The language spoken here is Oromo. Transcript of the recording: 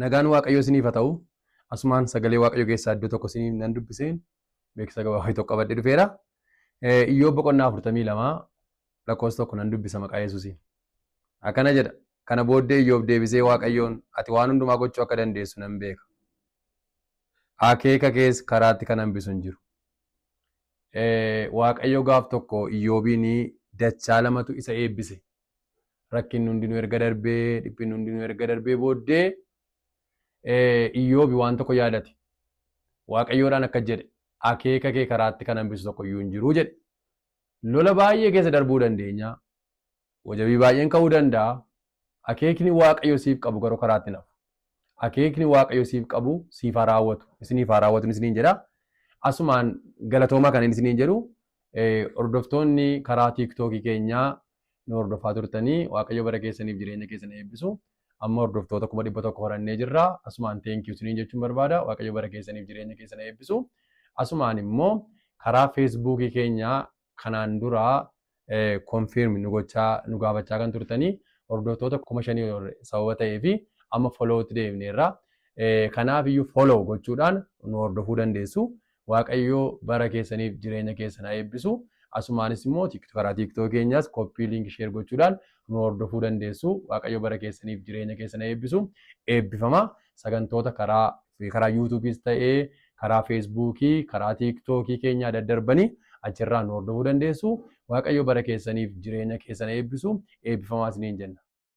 Nagaan Waaqayyoo isiniif haa ta'u. Asumaan sagalee Waaqayyoo keessaa iddoo tokko isiniif nan dubbiseen beeksisa gabaabaa tokko qabadhee dhufeera. Iyyoob boqonnaa 42 lakkoofsa tokko nan dubbisa maqaa Yesuusiin. Akkana jedha. Kana booddee Iyyoob deebisee Waaqayyoon ati waan hundumaa gochuu akka dandeessu nan beeka. Akeeka kees karaatti kan hambisu hin jiru. Waaqayyo gaaf tokko Iyyoobiin dachaa lamatu isa eebbise. Rakkinni hundinuu erga darbee, dhiphinni hundinuu erga darbee booddee Iyyoobi waan tokko yaadate. Waaqayyoodhaan akka jedhe akeeka kee karaatti kan hambisu tokko iyyuu hin jiru jedhe. Lola baay'ee keessa darbuu dandeenya. Wajabii baay'een ka'uu danda'a. Akeekni Waaqayyo siif qabu garuu karaatti nafu. Akeekni Waaqayyo siif qabu siif haa raawwatu. Isiniif haa raawwatu isiniin jedha. Asumaan galatoomaa kan inni isiniin jedhu hordoftoonni karaa tiiktookii keenyaa nu hordofaa turtanii Waaqayyo bara keessaniif jireenya keessan eebbisu. Amma hordoftoota 100 horannee jirra. Asumaan teenkiyuu isiniin jechuun barbaada. Waaqayyo bara keessaniif jireenya keessan eebbisu. Asumaan immoo karaa feesbuukii keenyaa kanaan dura konfirmi nu gaafachaa kan turtanii hordoftoota 5,000 sababa ta'eef amma folowuutti deemneerra. Kanaaf iyyuu folow gochuudhaan nu hordofuu dandeessu. Waaqayyo bara keessaniif jireenya keessan haa eebbisu. Asumaanis immoo karaa tiiktookii keenyaas koppii liinkii sheer gochuudhaan nu hordofuu dandeessu. Waaqayyo bara keessaniif jireenya keessan haa eebbisu. Eebbifama sagantoota karaa yuutuubiis ta'ee karaa feesbuukii, karaa tiiktookii keenyaa daddarbanii achirraa nu hordofuu dandeessu. Waaqayyo bara keessaniif jireenya keessan haa eebbisu. Eebbifamaa isiniin jenna.